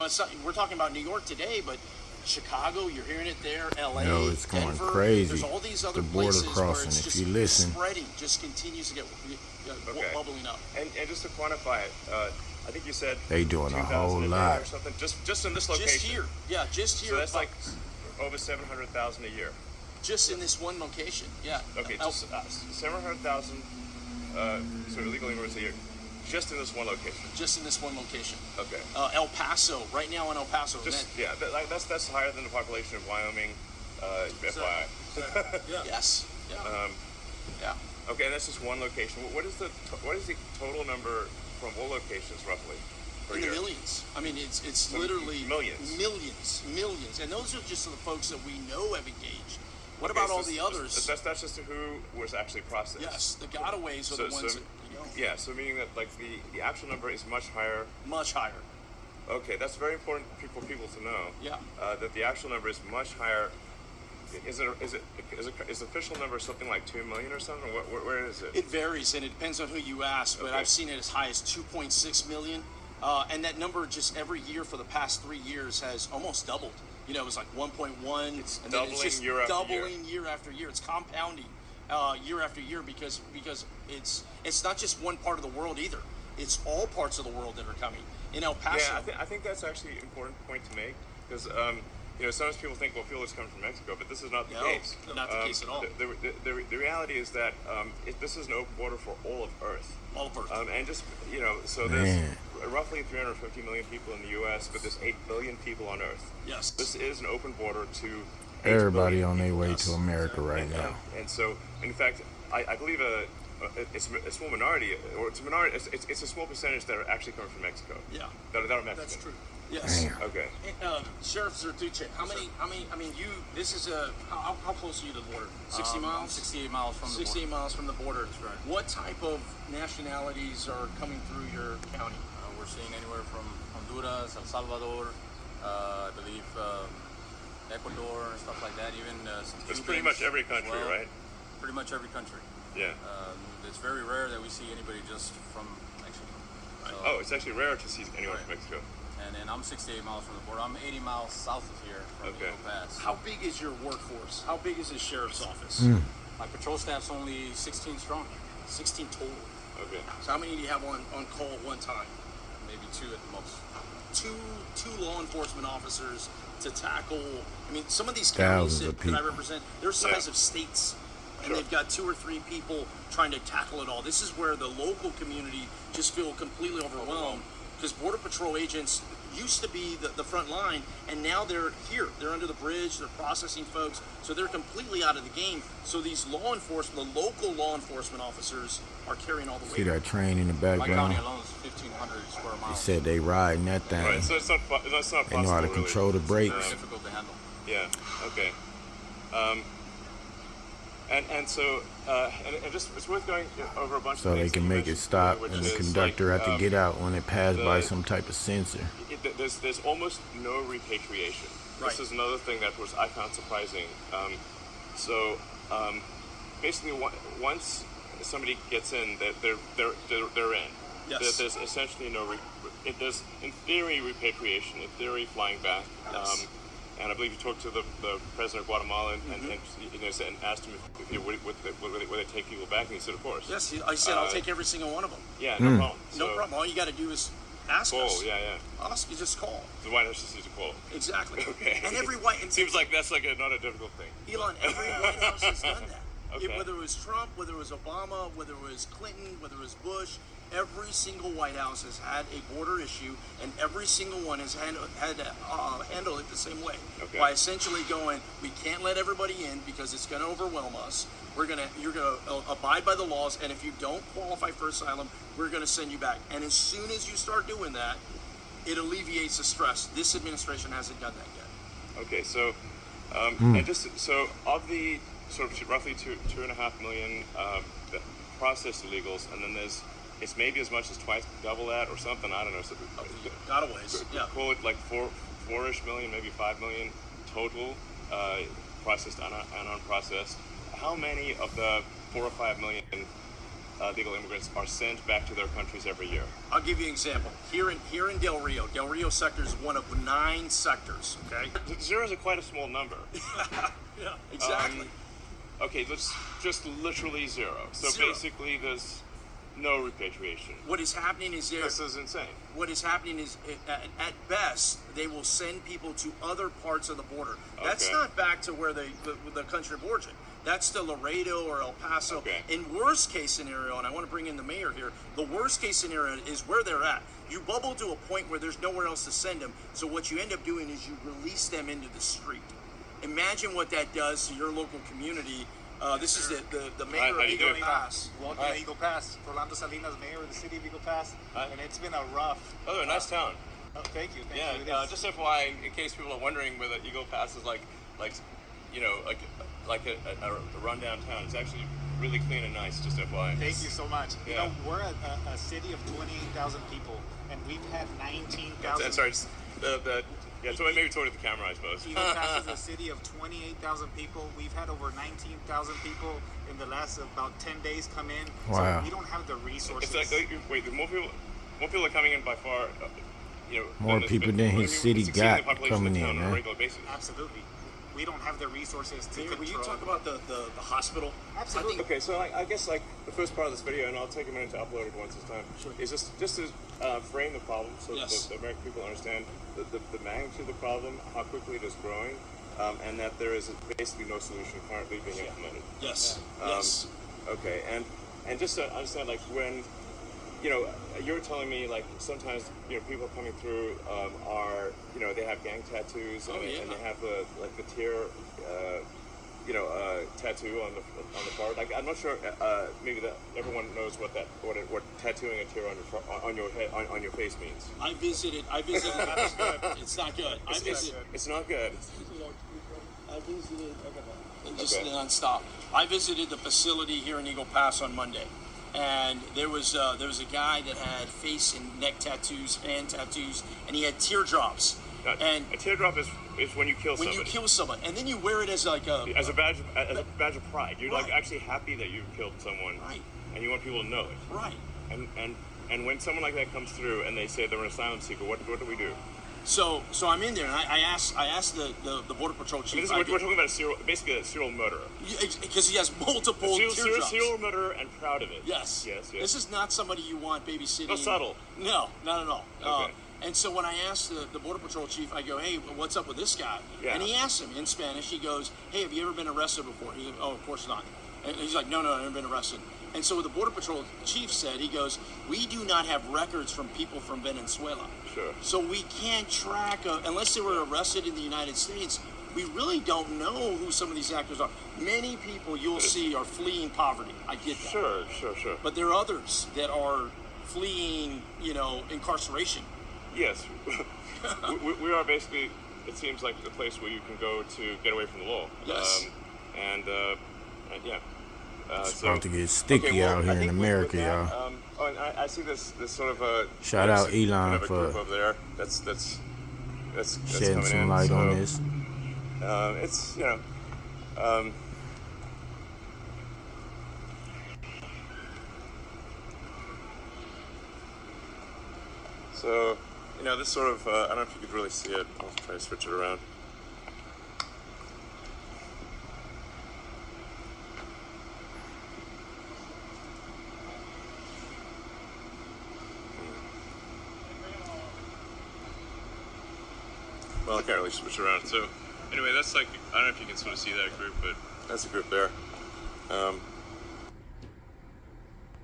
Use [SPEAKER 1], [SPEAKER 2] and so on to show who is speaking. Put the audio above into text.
[SPEAKER 1] It's not, we're talking about New York today, but Chicago, you're hearing it there. LA,
[SPEAKER 2] Yo, it's going
[SPEAKER 1] Denver,
[SPEAKER 2] crazy.
[SPEAKER 1] there's all these other
[SPEAKER 2] The border
[SPEAKER 1] places where
[SPEAKER 2] crossing,
[SPEAKER 1] it's
[SPEAKER 2] if
[SPEAKER 1] just
[SPEAKER 2] you listen.
[SPEAKER 1] spreading, just continues to get bubbling up.
[SPEAKER 3] And just to quantify it, I think you said
[SPEAKER 2] They doing a whole
[SPEAKER 3] 2,000 a day
[SPEAKER 2] lot.
[SPEAKER 3] or something. Just in this location.
[SPEAKER 1] Just here, yeah, just here.
[SPEAKER 3] So that's like over 700,000 a year.
[SPEAKER 1] Just in this one location, yeah.
[SPEAKER 3] Okay, just 700,000 sort of illegal immigrants a year, just in this one location.
[SPEAKER 1] Just in this one location.
[SPEAKER 3] Okay.
[SPEAKER 1] El Paso, right now in El Paso.
[SPEAKER 3] That's higher than the population of Wyoming. FYI.
[SPEAKER 1] Yeah. Yes. Yeah. Yeah.
[SPEAKER 3] Okay, and that's just one location. What is the total number from all locations roughly?
[SPEAKER 1] In the millions. I mean, it's literally millions, and those are just the folks that we know have engaged. What about all the others?
[SPEAKER 3] That's just who was actually processed.
[SPEAKER 1] Yes, the gotaways are the ones that, you know.
[SPEAKER 3] Yeah, so meaning that like the actual number is much higher.
[SPEAKER 1] Much higher.
[SPEAKER 3] Okay, that's very important for people to know.
[SPEAKER 1] Yeah.
[SPEAKER 3] That the actual number is much higher. Is the official number something like 2 million or something? Where is it?
[SPEAKER 1] It varies, and it depends on who you ask. But I've seen it as high as 2.6 million, and that number just every year for the past 3 years has almost doubled. You know, it was like 1.1.
[SPEAKER 3] It's
[SPEAKER 1] and
[SPEAKER 3] doubling
[SPEAKER 1] then it's just
[SPEAKER 3] year after
[SPEAKER 1] doubling year after year. It's compounding year after year because it's not just one part of the world either. It's all parts of the world that are coming. In El Paso.
[SPEAKER 3] Yeah, I think that's actually an important point to make because you know, sometimes people think, well, fuel is coming from Mexico, but this is not the case.
[SPEAKER 1] Not the case at all.
[SPEAKER 3] The reality is that this is an open border for all of Earth.
[SPEAKER 1] All of Earth.
[SPEAKER 3] And just, you know, so there's roughly 350 million people in the U.S., but there's 8 billion people on Earth.
[SPEAKER 1] Yes.
[SPEAKER 3] This is an open border to
[SPEAKER 2] Everybody on their way to America right now.
[SPEAKER 3] And so, in fact, I believe it's a small minority, or it's a minority. It's a small percentage that are actually coming from Mexico.
[SPEAKER 1] Yeah.
[SPEAKER 3] That are Mexican.
[SPEAKER 1] That's true. Yes.
[SPEAKER 2] Damn.
[SPEAKER 3] Okay.
[SPEAKER 1] Sheriff Zertuche, how many, I mean, this is how close are you to the border? 60 miles?
[SPEAKER 4] 68 miles from the border.
[SPEAKER 1] 68 miles from the border.
[SPEAKER 4] That's right.
[SPEAKER 1] What type of nationalities are coming through your county?
[SPEAKER 4] We're seeing anywhere from Honduras, El Salvador, I believe Ecuador, and stuff like that. Even
[SPEAKER 3] it's pretty much every country, right?
[SPEAKER 4] Pretty much every country.
[SPEAKER 3] Yeah.
[SPEAKER 4] It's very rare that we see anybody just from Mexico.
[SPEAKER 3] So, it's actually rare to see anyone from Mexico.
[SPEAKER 4] And then I'm 68 miles from the border. I'm 80 miles south of here from Eagle Pass.
[SPEAKER 1] How big is your workforce? How big is the sheriff's office?
[SPEAKER 4] My patrol staff's only 16 strong.
[SPEAKER 1] 16 total.
[SPEAKER 3] Okay.
[SPEAKER 1] So how many do you have on call at one time?
[SPEAKER 4] Maybe 2 at the most.
[SPEAKER 1] Two law enforcement officers to tackle. I mean, some of these counties that I represent, they're size of states. And they've got 2 or 3 people trying to tackle it all. This is where the local community just feel completely overwhelmed because Border Patrol agents used to be the front line, and now they're here. They're under the bridge. They're processing folks, so they're completely out of the game. So these law enforcement, the local law enforcement officers, are carrying all the weight.
[SPEAKER 2] See that train in the
[SPEAKER 4] My
[SPEAKER 2] background?
[SPEAKER 4] county alone is 1,500 square
[SPEAKER 2] They
[SPEAKER 4] miles.
[SPEAKER 2] said they riding that thing.
[SPEAKER 3] Right, so it's not possible.
[SPEAKER 2] They know how to control the brakes.
[SPEAKER 4] Very difficult to handle.
[SPEAKER 3] Yeah. Okay. And so and just it's worth going over a bunch of
[SPEAKER 2] So they
[SPEAKER 3] things
[SPEAKER 2] can
[SPEAKER 3] that you
[SPEAKER 2] make it
[SPEAKER 3] mentioned,
[SPEAKER 2] stop,
[SPEAKER 3] which
[SPEAKER 2] and the
[SPEAKER 3] is,
[SPEAKER 2] conductor
[SPEAKER 3] like,
[SPEAKER 2] have to get out when it passed by some type of sensor.
[SPEAKER 3] There's almost no repatriation.
[SPEAKER 1] Right.
[SPEAKER 3] This is another thing that I found surprising. Basically, once somebody gets in, they're in.
[SPEAKER 1] Yes.
[SPEAKER 3] There's essentially no. There's in theory repatriation. In theory, flying back.
[SPEAKER 1] Yes.
[SPEAKER 3] And I believe you talked to the president of Guatemala and asked him if would they take people back, and he said, of course.
[SPEAKER 1] Yes, I said I'll take every single one of them.
[SPEAKER 3] Yeah, no problem.
[SPEAKER 1] No problem. All you got to do is ask
[SPEAKER 3] Call,
[SPEAKER 1] us.
[SPEAKER 3] yeah.
[SPEAKER 1] Ask, you just call.
[SPEAKER 3] The White House just needs to call.
[SPEAKER 1] Exactly.
[SPEAKER 3] Okay.
[SPEAKER 1] And every white...
[SPEAKER 3] Seems like that's like not a difficult thing.
[SPEAKER 1] Elon, every White House has done that.
[SPEAKER 3] Okay.
[SPEAKER 1] Whether it was Trump, whether it was Obama, whether it was Clinton, whether it was Bush, every single White House has had a border issue, and every single one has had to handle it the same way.
[SPEAKER 3] Okay.
[SPEAKER 1] By essentially going, we can't let everybody in because it's going to overwhelm us. You're going to abide by the laws, and if you don't qualify for asylum, we're going to send you back. And as soon as you start doing that, it alleviates the stress. This administration hasn't done that yet.
[SPEAKER 3] Okay, so and just so of the sort of roughly 2.5 million processed illegals, and then it's maybe as much as twice double that or something. I don't know. So,
[SPEAKER 1] Gotaways. Yeah.
[SPEAKER 3] Call it like 4-ish million, maybe 5 million total processed and unprocessed. How many of the 4 or 5 million legal immigrants are sent back to their countries every year?
[SPEAKER 1] I'll give you an example. Here in Del Rio sector is one of 9 sectors. Okay.
[SPEAKER 3] 0 is quite a small number.
[SPEAKER 1] Yeah. Exactly.
[SPEAKER 3] Okay, let's just literally 0. So
[SPEAKER 1] 0.
[SPEAKER 3] basically, there's no repatriation.
[SPEAKER 1] What is happening is
[SPEAKER 3] This is insane.
[SPEAKER 1] What is happening is, at best, they will send people to other parts of the border. That's
[SPEAKER 3] Okay.
[SPEAKER 1] not back to where the country of origin. That's to Laredo or El Paso.
[SPEAKER 3] Okay.
[SPEAKER 1] In worst case scenario, and I want to bring in the mayor here, the worst case scenario is where they're at. You bubble to a point where there's nowhere else to send them. So what you end up doing is you release them into the street. Imagine what that does to your local community. This is the mayor
[SPEAKER 3] Hi,
[SPEAKER 1] of
[SPEAKER 3] how you
[SPEAKER 1] Eagle
[SPEAKER 3] doing?
[SPEAKER 1] Pass.
[SPEAKER 5] Welcome to Eagle Pass. Rolando Salinas, mayor of the city of Eagle Pass.
[SPEAKER 3] Hi.
[SPEAKER 5] And it's been a rough.
[SPEAKER 3] Oh, nice town.
[SPEAKER 5] Oh, thank you. Thank
[SPEAKER 3] Yeah,
[SPEAKER 5] you. It is.
[SPEAKER 3] just FYI, in case people are wondering whether Eagle Pass is like you know, like a rundown town. It's actually really clean and nice. Just FYI.
[SPEAKER 5] Thank you so much. You
[SPEAKER 3] Yeah.
[SPEAKER 5] know, we're a city of 28,000 people, and we've had 19,000.
[SPEAKER 3] And sorry, just yeah. So maybe talk to the camera, I suppose.
[SPEAKER 5] Eagle Pass is a city of 28,000 people. We've had over 19,000 people in the last about 10 days come in.
[SPEAKER 2] Wow.
[SPEAKER 5] So we don't have the resources.
[SPEAKER 3] It's like wait, more people are coming in by far. You know,
[SPEAKER 2] More people than his city
[SPEAKER 3] exceeding
[SPEAKER 2] got
[SPEAKER 3] the population
[SPEAKER 2] coming
[SPEAKER 3] of the town
[SPEAKER 2] in,
[SPEAKER 3] on a
[SPEAKER 2] man.
[SPEAKER 3] regular basis.
[SPEAKER 5] Absolutely. We don't have the resources to
[SPEAKER 1] Mayor,
[SPEAKER 5] control.
[SPEAKER 1] will you talk about the hospital?
[SPEAKER 5] Absolutely.
[SPEAKER 1] I think
[SPEAKER 3] Okay, so I guess like the first part of this video, and I'll take a minute to upload it once this time, is just to frame the problem so
[SPEAKER 1] Yes.
[SPEAKER 3] that the American people understand the magnitude of the problem, how quickly it is growing, and that there is basically no solution currently being implemented.
[SPEAKER 1] yes. Yes.
[SPEAKER 3] Okay, and just to understand, like when, you know, you're telling me like sometimes people coming through are they have gang tattoos and,
[SPEAKER 1] Oh, yeah.
[SPEAKER 3] and they have the tear tattoo on the forehead. Like I'm not sure maybe that everyone knows what tattooing a tear on your head on your face means.
[SPEAKER 1] I visited. It's not good.
[SPEAKER 3] It's not good.
[SPEAKER 1] I visited. Just
[SPEAKER 3] Okay.
[SPEAKER 1] nonstop. I visited the facility here in Eagle Pass on Monday, and there was a guy that had face and neck tattoos, hand tattoos, and he had teardrops. And
[SPEAKER 3] a teardrop is when you kill
[SPEAKER 1] when
[SPEAKER 3] somebody.
[SPEAKER 1] you kill someone, and then you wear it as like a
[SPEAKER 3] badge of pride. You're like
[SPEAKER 1] Right.
[SPEAKER 3] actually happy that you've killed someone,
[SPEAKER 1] Right.
[SPEAKER 3] and you want people to know it.
[SPEAKER 1] right.
[SPEAKER 3] And when someone like that comes through and they say they're an asylum seeker, what do we do?
[SPEAKER 1] So I'm in there, and I asked the border patrol
[SPEAKER 3] I
[SPEAKER 1] chief.
[SPEAKER 3] mean, we're talking about basically a serial murderer.
[SPEAKER 1] Because he has multiple teardrops.
[SPEAKER 3] Serial murderer and proud of it.
[SPEAKER 1] Yes.
[SPEAKER 3] Yes.
[SPEAKER 1] This is not somebody you want babysitting.
[SPEAKER 3] Not subtle.
[SPEAKER 1] No, not at all.
[SPEAKER 3] Okay.
[SPEAKER 1] And so when I asked the border patrol chief, I go, "Hey, what's up with this guy?"
[SPEAKER 3] Yeah.
[SPEAKER 1] And he asked him in Spanish. He goes, "Hey, have you ever been arrested before?" He goes, "Oh, of course not." And he's like, "No, I've never been arrested." And so the border patrol chief said, he goes, "We do not have records from people from Venezuela.
[SPEAKER 3] Sure.
[SPEAKER 1] So we can't track, unless they were arrested in the United States, we really don't know who some of these actors are. Many people you'll see are fleeing poverty. I get that.
[SPEAKER 3] Sure.
[SPEAKER 1] But there are others that are fleeing, incarceration.
[SPEAKER 3] Yes, we are basically. It seems like the place where you can go to get away from the law.
[SPEAKER 1] Yes.
[SPEAKER 3] And yeah.
[SPEAKER 2] It's about to get sticky out here in America, y'all.
[SPEAKER 3] And I see this sort of a
[SPEAKER 2] Shout out Elon
[SPEAKER 3] kind of a
[SPEAKER 2] for
[SPEAKER 3] group over there. That's
[SPEAKER 2] shedding
[SPEAKER 3] coming
[SPEAKER 2] some
[SPEAKER 3] in.
[SPEAKER 2] light
[SPEAKER 3] So,
[SPEAKER 2] on this.
[SPEAKER 3] It's so this sort of I don't know if you could really see it. I'll try to switch it around. Well, I can't really switch around. So, anyway, that's like, I don't know if you can sort of see that group, but that's a group there.